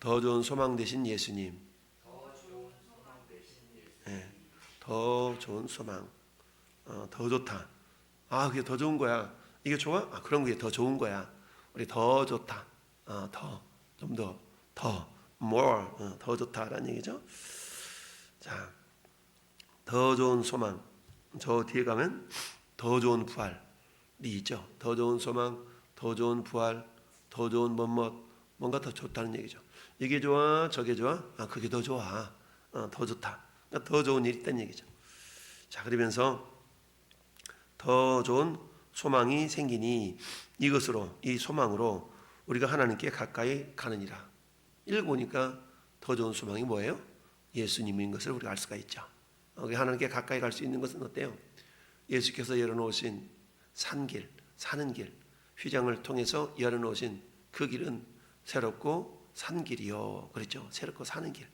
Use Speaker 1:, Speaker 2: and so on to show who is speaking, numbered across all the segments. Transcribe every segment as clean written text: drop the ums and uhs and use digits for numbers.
Speaker 1: 더 좋은 소망 되신 예수님. 네, 더 좋은 소망. 더 좋다. 그게 더 좋은 거야. 이게 좋아? 그런 게 더 좋은 거야. 우리 더 좋다. 좀 더, more, 더 좋다라는 얘기죠. 자, 더 좋은 소망. 저 뒤에 가면 더 좋은 부활이 있죠. 더 좋은 소망, 더 좋은 부활, 더 좋은 뭔가 더 좋다는 얘기죠. 이게 좋아, 저게 좋아? 그게 더 좋아. 더 좋다. 그러니까 더 좋은 일이 있다는 얘기죠. 자, 그러면서 더 좋은 소망이 생기니 이것으로, 이 소망으로 우리가 하나님께 가까이 가느니라. 읽어보니까 더 좋은 소망이 뭐예요? 예수님인 것을 우리가 알 수가 있죠. 하나님께 가까이 갈 수 있는 것은 어때요? 예수께서 열어놓으신 산길, 사는 길, 휘장을 통해서 열어놓으신 그 길은 새롭고 산 길이요. 그랬죠. 새롭고 사는 길.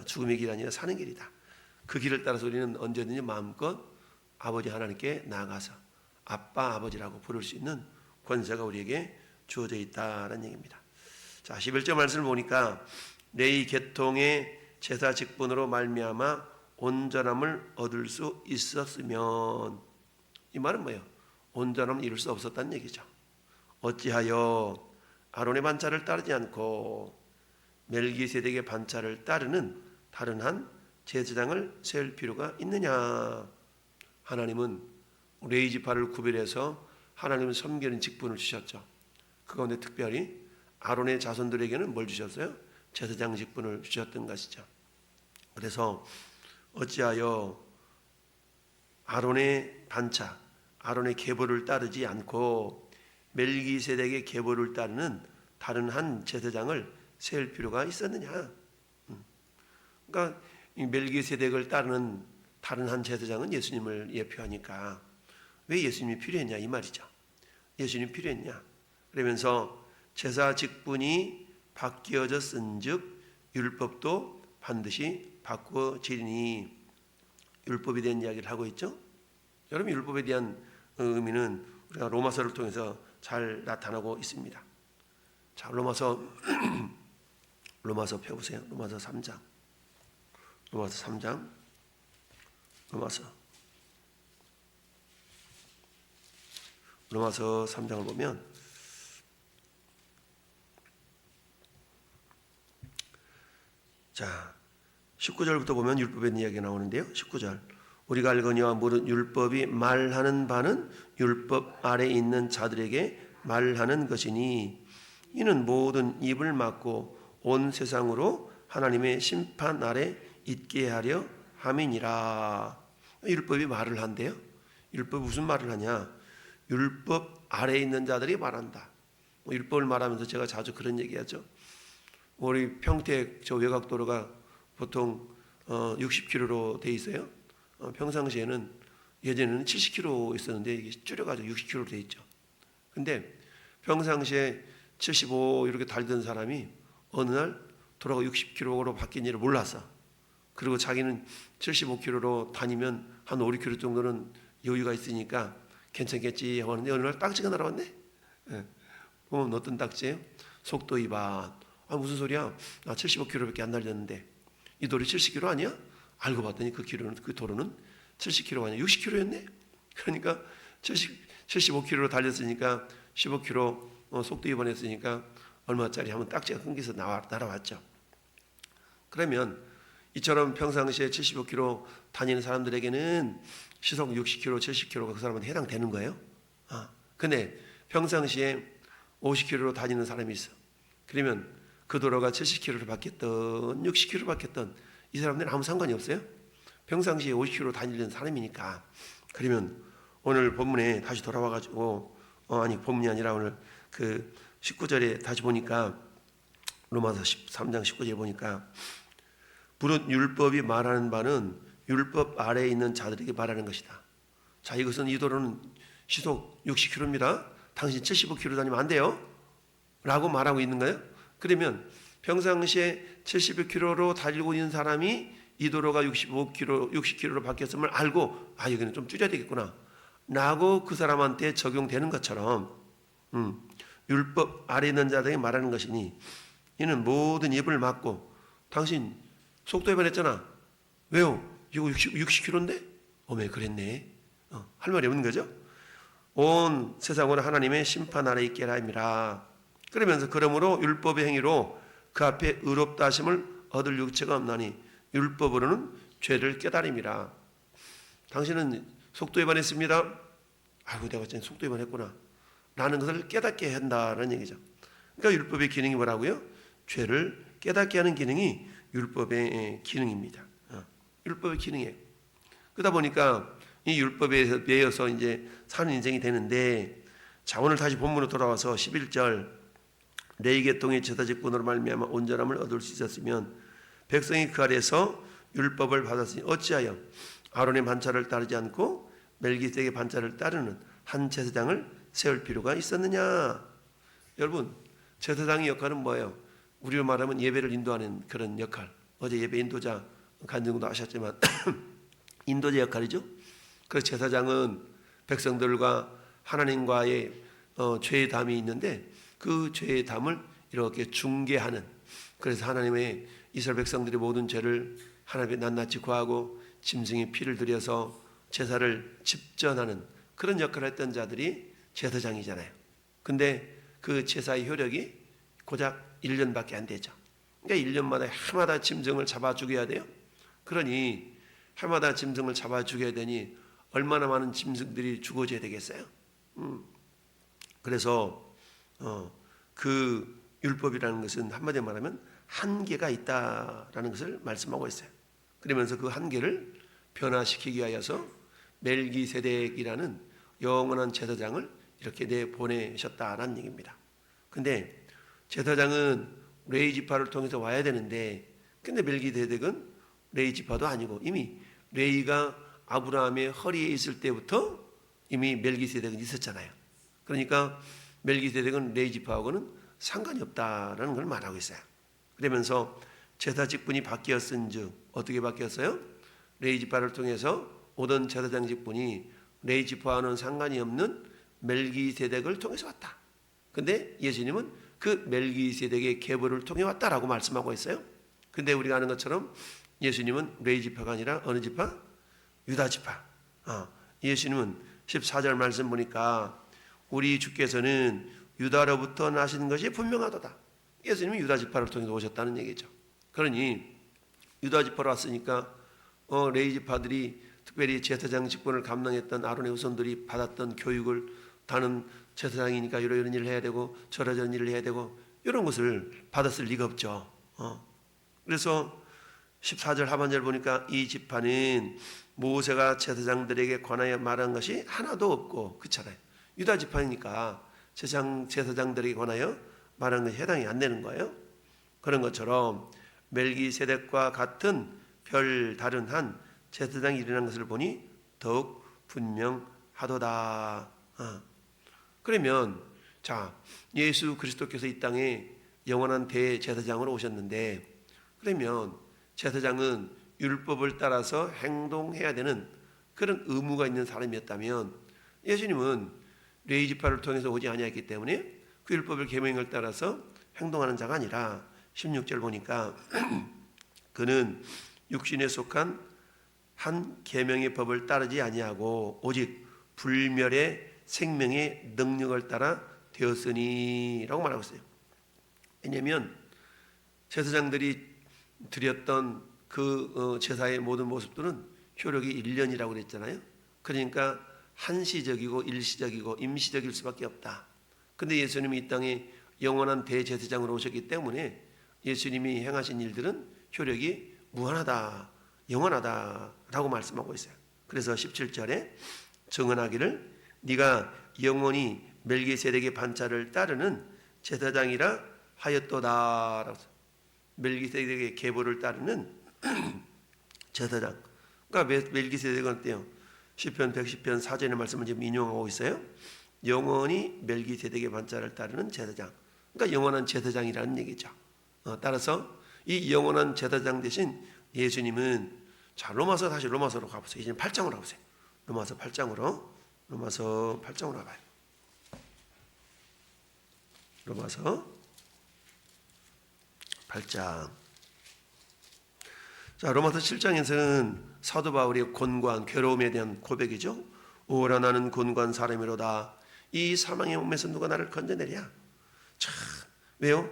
Speaker 1: 죽음의 길 아니라 사는 길이다. 그 길을 따라서 우리는 언제든지 마음껏 아버지 하나님께 나아가서 아빠, 아버지라고 부를 수 있는 권세가 우리에게 주어져 있다는 얘기입니다. 자, 11절 말씀을 보니까 레위 계통의 제사 직분으로 말미암아 온전함을 얻을 수 있었으면, 이 말은 뭐예요? 온전함을 이룰 수 없었다는 얘기죠. 어찌하여 아론의 반차를 따르지 않고 멜기세덱의 반차를 따르는 다른 한 제사장을 세울 필요가 있느냐? 하나님은 레위 지파를 구별해서 하나님은 섬기는 직분을 주셨죠. 그 가운데 특별히 아론의 자손들에게는 뭘 주셨어요? 제사장 직분을 주셨던 것이죠. 그래서 어찌하여 아론의 반차, 아론의 계보를 따르지 않고 멜기세덱의 계보를 따르는 다른 한 제사장을 세울 필요가 있었느냐? 그러니까 이 멜기세덱을 따르는 다른 한 제사장은 예수님을 예표하니까 왜 예수님이 필요했냐 이 말이죠. 예수님이 필요했냐? 그러면서 제사 직분이 바뀌어졌은즉 율법도 반드시 바꾸어지니, 율법에 대한 이야기를 하고 있죠. 여러분, 율법에 대한 의미는 우리가 로마서를 통해서 잘 나타나고 있습니다. 자, 로마서 펴보세요. 로마서 3장. 로마서 3장을 보면 자, 19절부터 보면 율법의 이야기가 나오는데요. 19절. 우리가 알거니와 무릇 율법이 말하는 바는 율법 아래 있는 자들에게 말하는 것이니 이는 모든 입을 막고 온 세상으로 하나님의 심판 아래 있게 하려 함이니라. 율법이 말을 한대요. 율법이 무슨 말을 하냐? 율법 아래에 있는 자들이 말한다. 율법을 말하면서 제가 자주 그런 얘기하죠. 우리 평택 저 외곽도로가 보통 60km로 돼 있어요. 평상시에는 예전에는 70km 있었는데 이게 줄여가지고 60km로 돼 있죠. 근데 평상시에 75 이렇게 달던 사람이 어느 날 돌아가 60km로 바뀐 일을 몰랐어. 그리고 자기는 75km로 다니면 한 5, 6km 정도는 여유가 있으니까 괜찮겠지 하는데 어느 날 딱지가 날아왔네. 보면 어떤 딱지예요? 속도 위반. 무슨 소리야? 나 75km밖에 안 달렸는데 이 도로 70km 아니야? 알고 봤더니 그 도로는 70km가 아니야 60km였네. 그러니까 75km로 달렸으니까 15km 속도 위반했으니까 얼마짜리 하면 딱지가 끊겨서 날아왔죠. 그러면 이처럼 평상시에 75km 다니는 사람들에게는 시속 60km, 70km가 그 사람한테 해당되는 거예요. 근데 평상시에 50km로 다니는 사람이 있어. 그러면 그 도로가 70km로 바뀌었던 60km로 바뀌었던 이 사람들은 아무 상관이 없어요. 평상시에 50km로 다니는 사람이니까. 그러면 오늘 본문에 다시 돌아와가지고 본문이 아니라 오늘 그 19절에 다시 보니까 로마서 13장 19절에 보니까 무릇 율법이 말하는 바는 율법 아래에 있는 자들에게 말하는 것이다. 자, 이것은 이 도로는 시속 60km입니다. 당신 75km 다니면 안 돼요. 라고 말하고 있는 거예요. 그러면 평상시에 75km로 달리고 있는 사람이 이 도로가 60km로 바뀌었음을 알고 여기는 좀 줄여야 되겠구나 라고 그 사람한테 적용되는 것처럼 율법 아래에 있는 자들에게 말하는 것이니 이는 모든 입을 막고 당신 속도 위반했잖아. 왜요? 이거 60km인데? 어메 그랬네. 할 말이 없는 거죠. 온 세상으로 하나님의 심판 아래 있게 하라 함이라. 그러면서 그러므로 율법의 행위로 그 앞에 의롭다 하심을 얻을 육체가 없나니 율법으로는 죄를 깨달음이라. 당신은 속도 위반했습니다. 아이고 내가 진짜 속도 위반했구나 라는 것을 깨닫게 한다는 얘기죠. 그러니까 율법의 기능이 뭐라고요? 죄를 깨닫게 하는 기능이 율법의 기능입니다. 율법의 기능이에요. 그러다 보니까 이 율법에 매여서 이제 사는 인생이 되는데, 자 오늘 다시 본문으로 돌아와서 11절 레위 계통의 제사 직분으로 말미암아 온전함을 얻을 수 있었으면 백성이 그 아래서 율법을 받았으니 어찌하여 아론의 반차를 따르지 않고 멜기세덱의 반차를 따르는 한 제사장을 세울 필요가 있었느냐. 여러분 제사장의 역할은 뭐예요? 우리로 말하면 예배를 인도하는 그런 역할. 어제 예배 인도자 간증도 하셨지만 인도자 역할이죠. 그래서 제사장은 백성들과 하나님과의 죄의 담이 있는데 그 죄의 담을 이렇게 중개하는, 그래서 하나님의 이스라엘 백성들의 모든 죄를 하나님께 낱낱이 구하고 짐승의 피를 들여서 제사를 집전하는 그런 역할을 했던 자들이 제사장이잖아요. 근데 그 제사의 효력이 고작 1년밖에 안 되죠. 그러니까 1년마다 해마다 짐승을 잡아 죽여야 돼요. 그러니 해마다 짐승을 잡아 죽여야 되니 얼마나 많은 짐승들이 죽어져야 되겠어요. 그래서 그 율법이라는 것은 한마디로 말하면 한계가 있다라는 것을 말씀하고 있어요. 그러면서 그 한계를 변화시키기 위하여서 멜기세덱이라는 영원한 제사장을 이렇게 내보내셨다라는 얘기입니다. 근데 제사장은 레위 지파를 통해서 와야 되는데, 근데 멜기세덱은 레위 지파도 아니고 이미 레위가 아브라함의 허리에 있을 때부터 이미 멜기세덱은 있었잖아요. 그러니까 멜기세덱은 레위 지파하고는 상관이 없다라는 걸 말하고 있어요. 그러면서 제사 직분이 바뀌었은즉 어떻게 바뀌었어요? 레위 지파를 통해서 오던 제사장 직분이 레위 지파와는 상관이 없는 멜기세덱을 통해서 왔다. 근데 예수님은 그 멜기세덱의 계보를 통해 왔다라고 말씀하고 있어요. 근데 우리가 아는 것처럼 예수님은 레위 지파가 아니라 어느 지파? 유다 지파. 예수님은 14절 말씀 보니까 우리 주께서는 유다로부터 나신 것이 분명하도다. 예수님은 유다 지파를 통해서 오셨다는 얘기죠. 그러니 유다 지파로 왔으니까 레위 지파들이 특별히 제사장 직분을 감당했던 아론의 후손들이 받았던 교육을, 다는 제사장이니까 이런 일을 해야 되고 저런 일을 해야 되고 이런 것을 받았을 리가 없죠. 그래서 14절 하반절 보니까 이 지파는 모세가 제사장들에게 관하여 말한 것이 하나도 없고, 그렇잖아요. 유다 지파니까 제사장들에게 관하여 말한 것이 해당이 안 되는 거예요. 그런 것처럼 멜기세덱과 같은 별 다른 한 제사장이 일어난 것을 보니 더욱 분명하도다. 그러면 자 예수 그리스도께서 이 땅에 영원한 대제사장으로 오셨는데, 그러면 제사장은 율법을 따라서 행동해야 되는 그런 의무가 있는 사람이었다면, 예수님은 레위 지파를 통해서 오지 아니했기 때문에 그 율법을 계명한 걸 따라서 행동하는 자가 아니라 16절 보니까 그는 육신에 속한 한 계명의 법을 따르지 아니하고 오직 불멸의 생명의 능력을 따라 되었으니라고 말하고 있어요. 왜냐하면 제사장들이 드렸던 그 제사의 모든 모습들은 효력이 1년이라고 그랬잖아요. 그러니까 한시적이고 일시적이고 임시적일 수밖에 없다. 근데 예수님이 이 땅에 영원한 대제사장으로 오셨기 때문에 예수님이 행하신 일들은 효력이 무한하다, 영원하다라고 말씀하고 있어요. 그래서 17절에 증언하기를 네가 영원히 멜기세덱의 반차를 따르는 제사장이라 하였도다. 멜기세덱의 계보를 따르는 제사장. 그러니까 멜기세덱은 어때요? 시편 110편 4절의 말씀을 지금 인용하고 있어요. 영원히 멜기세덱의 반차를 따르는 제사장. 그러니까 영원한 제사장이라는 얘기죠. 따라서 이 영원한 제사장 대신 예수님은, 자 로마서 다시 로마서로 가보세요. 이제 8장으로 가보세요. 로마서 8장으로 가봐요. 로마서 8장. 자, 로마서 7장에서는 사도 바울의 곤고한 괴로움에 대한 고백이죠. 오라 나는 곤고한 사람이로다. 이 사망의 몸에서 누가 나를 건져내랴. 참, 왜요?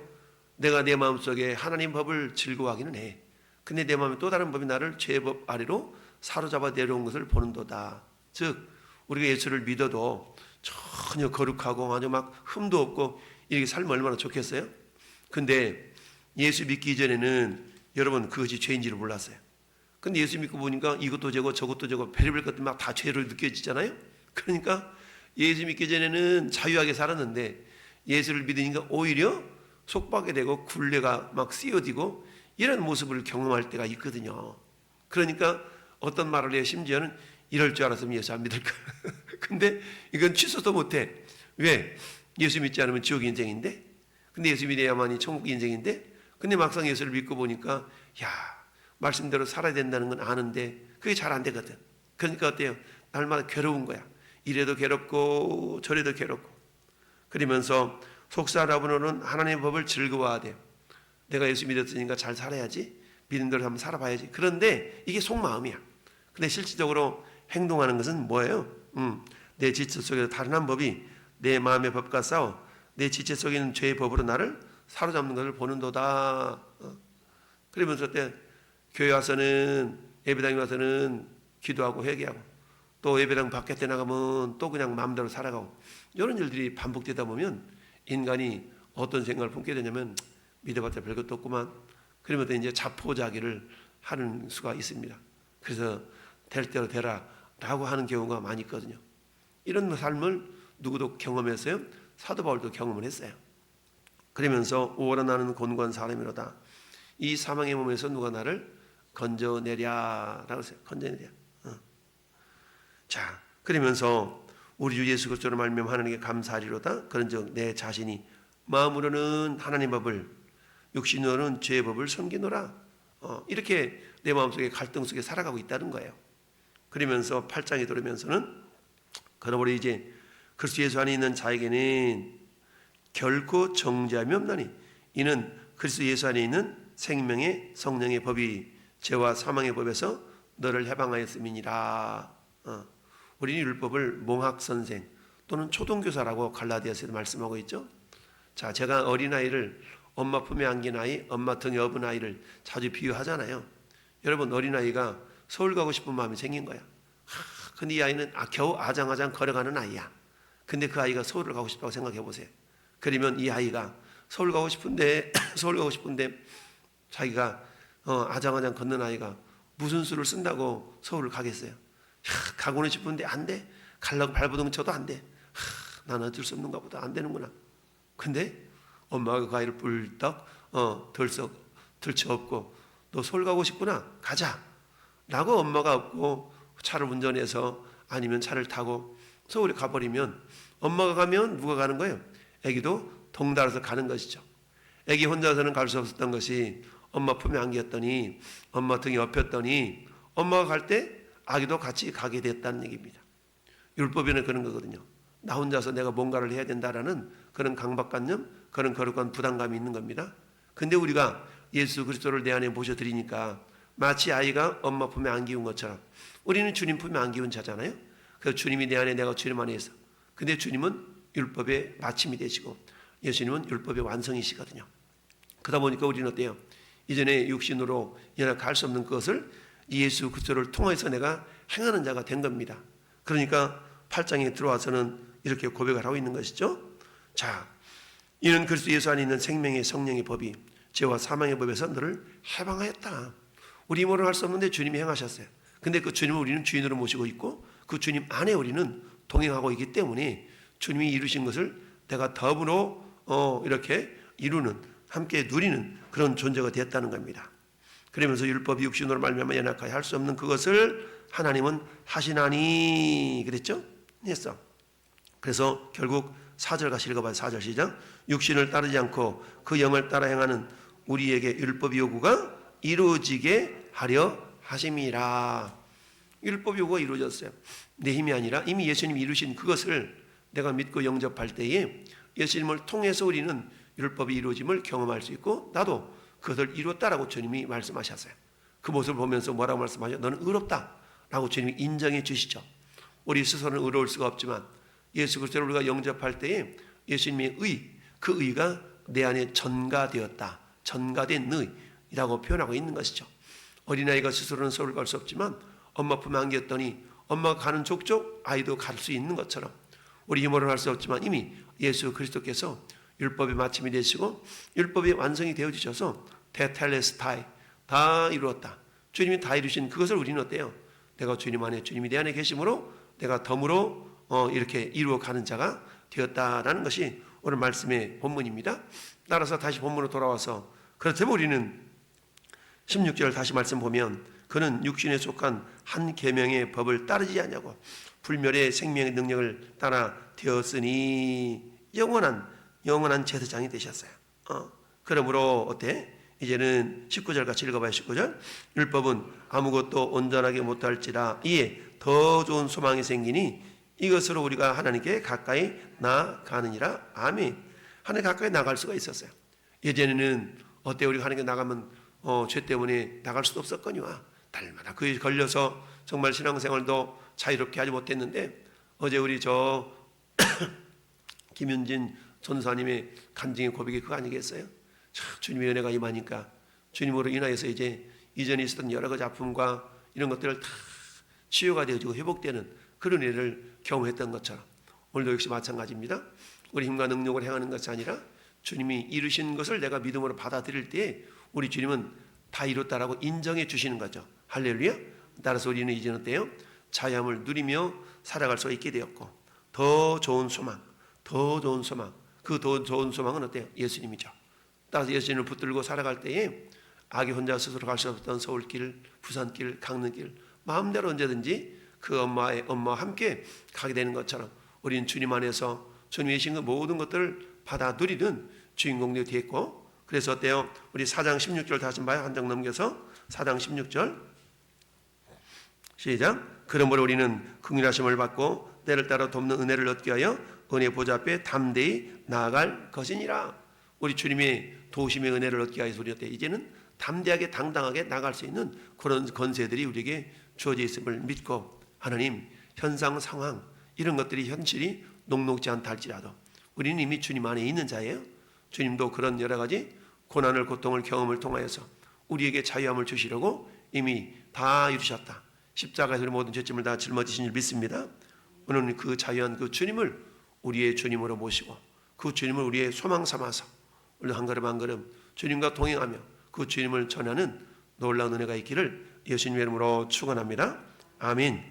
Speaker 1: 내가 내 마음속에 하나님 법을 즐거워하기는 해. 근데 내 마음에 또 다른 법이 나를 죄의 법 아래로 사로잡아 내려온 것을 보는도다. 즉 우리가 예수를 믿어도 전혀 거룩하고 아주 막 흠도 없고 이렇게 살면 얼마나 좋겠어요? 근데 예수 믿기 이전에는 여러분 그것이 죄인지를 몰랐어요. 근데 예수 믿고 보니까 이것도 죄고 저것도 죄고 별의별 것들 막 다 죄로 느껴지잖아요. 그러니까 예수 믿기 전에는 자유하게 살았는데 예수를 믿으니까 오히려 속박이 되고 굴레가 막 쓰여지고 이런 모습을 경험할 때가 있거든요. 그러니까 어떤 말을 해요. 심지어는 이럴 줄 알았으면 예수 안 믿을까. 근데 이건 취소도 못해. 왜? 예수 믿지 않으면 지옥 인생인데, 근데 예수 믿어야만이 천국 인생인데, 근데 막상 예수를 믿고 보니까 야, 말씀대로 살아야 된다는 건 아는데 그게 잘 안 되거든. 그러니까 어때요? 날마다 괴로운 거야. 이래도 괴롭고 저래도 괴롭고. 그러면서 속사람으로는 하나님의 법을 즐거워하대요. 내가 예수 믿었으니까 잘 살아야지, 믿은 대로 한번 살아봐야지. 그런데 이게 속마음이야. 근데 실질적으로 행동하는 것은 뭐예요? 내 지체 속에서 다른 한 법이 내 마음의 법과 싸워 내 지체 속에 있는 죄의 법으로 나를 사로잡는 것을 보는도다. 그러면서 그때 교회 와서는, 예배당에 와서는 기도하고 회개하고, 또 예배당 밖에 나가면 또 그냥 마음대로 살아가고, 이런 일들이 반복되다 보면 인간이 어떤 생각을 품게 되냐면 믿어봤자 별것도 없구만. 그러면서 이제 자포자기를 하는 수가 있습니다. 그래서 될 대로 되라 라고 하는 경우가 많이 있거든요. 이런 삶을 누구도 경험했어요? 사도 바울도 경험을 했어요. 그러면서 오라 나는 곤고한 사람이로다. 이 사망의 몸에서 누가 나를 건져내랴 라고 했어요. 건져내랴. 자, 그러면서 우리 주 예수 그리스도로 말미암아 하나님께 감사하리로다. 그런즉 내 자신이 마음으로는 하나님 법을, 육신으로는 죄의 법을 섬기노라. 이렇게 내 마음속에 갈등 속에 살아가고 있다는 거예요. 그러면서 8장에 들으면서는 그러므로 이제 그리스도 예수 안에 있는 자에게는 결코 정죄함이 없나니 이는 그리스도 예수 안에 있는 생명의 성령의 법이 죄와 사망의 법에서 너를 해방하였음이니라. 우리는 율법을 몽학선생 또는 초등교사라고 갈라디아서에도 말씀하고 있죠. 자, 제가 어린아이를 엄마 품에 안긴 아이, 엄마 등에 업은 아이를 자주 비유하잖아요. 여러분, 어린아이가 서울 가고 싶은 마음이 생긴 거야. 근데 이 아이는 겨우 아장아장 걸어가는 아이야. 근데 그 아이가 서울을 가고 싶다고 생각해 보세요. 그러면 이 아이가 서울 가고 싶은데 자기가 아장아장 걷는 아이가 무슨 수를 쓴다고 서울을 가겠어요? 가고는 싶은데 안 돼. 가려고 발버둥 쳐도 안 돼. 나는 어쩔 수 없는가 보다. 안 되는구나. 근데 엄마가 그 아이를 뿔떡 들쳐업고 너 서울 가고 싶구나. 가자 라고 엄마가 없고 차를 운전해서 아니면 차를 타고 서울에 가버리면, 엄마가 가면 누가 가는 거예요? 아기도 동달아서 가는 것이죠. 아기 혼자서는 갈 수 없었던 것이 엄마 품에 안겼더니, 엄마 등에 업혔더니 엄마가 갈 때 아기도 같이 가게 됐다는 얘기입니다. 율법에는 그런 거거든요. 나 혼자서 내가 뭔가를 해야 된다라는 그런 강박관념, 그런 거룩한 부담감이 있는 겁니다. 근데 우리가 예수 그리스도를 내 안에 모셔드리니까 마치 아이가 엄마 품에 안기운 것처럼 우리는 주님 품에 안기운 자잖아요. 그래서 주님이 내 안에, 내가 주님 안에 있어. 근데 주님은 율법의 마침이 되시고 예수님은 율법의 완성이시거든요. 그러다 보니까 우리는 어때요? 이전에 육신으로 연약할 수 없는 것을 예수 그리스도를 통해서 내가 행하는 자가 된 겁니다. 그러니까 8장에 들어와서는 이렇게 고백을 하고 있는 것이죠. 자, 이는 그리스도 예수 안에 있는 생명의 성령의 법이 죄와 사망의 법에서 너를 해방하였다. 우리 힘으로는 할 수 없는데 주님이 행하셨어요. 근데 그 주님을 우리는 주인으로 모시고 있고 그 주님 안에 우리는 동행하고 있기 때문에 주님이 이루신 것을 내가 더불어 이렇게 이루는, 함께 누리는 그런 존재가 되었다는 겁니다. 그러면서 율법이 육신으로 말미암아 연약하여 할 수 없는 그것을 하나님은 하시나니 그랬죠? 했어. 그래서 결국 4절 같이 읽어봐요. 4절 시작. 육신을 따르지 않고 그 영을 따라 행하는 우리에게 율법 요구가 이루어지게 하려 하심이라. 율법 요구가 이루어졌어요. 내 힘이 아니라 이미 예수님이 이루신 그것을 내가 믿고 영접할 때에 예수님을 통해서 우리는 율법이 이루어짐을 경험할 수 있고, 나도 그것을 이뤘다라고 주님이 말씀하셨어요. 그 모습을 보면서 뭐라고 말씀하셔요? 너는 의롭다라고 주님이 인정해 주시죠. 우리 스스로는 의로울 수가 없지만 예수 그리스도를 우리가 영접할 때에 예수님의 의, 그 의가 내 안에 전가되었다, 전가된 의라고 표현하고 있는 것이죠. 어린아이가 스스로는 서울 갈 수 없지만 엄마 품에 안겼더니 엄마가 가는 족족 아이도 갈 수 있는 것처럼 우리 힘으로는 할 수 없지만 이미 예수 그리스도께서 율법의 마침이 되시고 율법이 완성이 되어지셔서 테텔레스타이, 다 이루었다. 주님이 다 이루신 그것을 우리는 어때요? 내가 주님 안에, 주님이 내 안에 계심으로 내가 덤으로 이렇게 이루어가는 자가 되었다라는 것이 오늘 말씀의 본문입니다. 따라서 다시 본문으로 돌아와서 그렇다면 우리는 16절 다시 말씀 보면 그는 육신에 속한 한 계명의 법을 따르지 않냐고 불멸의 생명의 능력을 따라 되었으니 영원한 제사장이 되셨어요. 그러므로 어때? 이제는 19절 같이 읽어봐요. 19절 율법은 아무것도 온전하게 못할지라 이에 더 좋은 소망이 생기니 이것으로 우리가 하나님께 가까이 나아가느니라. 아멘. 하나님 가까이 나갈 수가 있었어요. 예전에는 어때? 우리가 하나님께 나가면 죄 때문에 나갈 수도 없었거니와 날마다 그에 걸려서 정말 신앙생활도 자유롭게 하지 못했는데 어제 우리 김윤진 전사님의 간증의 고백이 그거 아니겠어요? 주님의 은혜가 임하니까 주님으로 인하여서 이제 이전에 있었던 여러 가지 아픔과 이런 것들을 다 치유가 되어지고 회복되는 그런 은혜를 경험했던 것처럼 오늘도 역시 마찬가지입니다. 우리 힘과 능력을 행하는 것이 아니라 주님이 이루신 것을 내가 믿음으로 받아들일 때 우리 주님은 다 이뤘다라고 인정해 주시는 거죠. 할렐루야. 따라서 우리는 이제는 어때요? 자유함을 누리며 살아갈 수 있게 되었고 더 좋은 소망, 그 더 좋은 소망은 어때요? 예수님이죠. 따라서 예수님을 붙들고 살아갈 때에 악이 혼자 스스로 갈 수 없던 서울길, 부산길, 강릉길 마음대로 언제든지 그 엄마와 함께 가게 되는 것처럼 우리는 주님 안에서 주님이 주신 그 모든 것들을 받아 누리는 주인공들이 되었고 그래서 어때요? 우리 4장 16절 다시 봐요. 한 장 넘겨서 4장 16절 시작. 그러므로 우리는 긍휼하심을 받고 때를 따라 돕는 은혜를 얻게 하여 은혜 보좌 앞에 담대히 나아갈 것이니라. 우리 주님의 도심의 은혜를 얻게 하여 우리 어때? 이제는 담대하게 당당하게 나갈 수 있는 그런 권세들이 우리에게 주어져 있음을 믿고 하나님 현상 상황 이런 것들이 현실이 녹록지 않다 할지라도 우리는 이미 주님 안에 있는 자예요. 주님도 그런 여러 가지 고난을 고통을 경험을 통하여서 우리에게 자유함을 주시려고 이미 다 이루셨다. 십자가에서 우리 모든 죄짐을 다 짊어지신 줄 믿습니다. 오늘은 그 자유한 그 주님을 우리의 주님으로 모시고 그 주님을 우리의 소망 삼아서 오늘 한 걸음 한 걸음 주님과 동행하며 그 주님을 전하는 놀라운 은혜가 있기를 예수님의 이름으로 축원합니다. 아멘.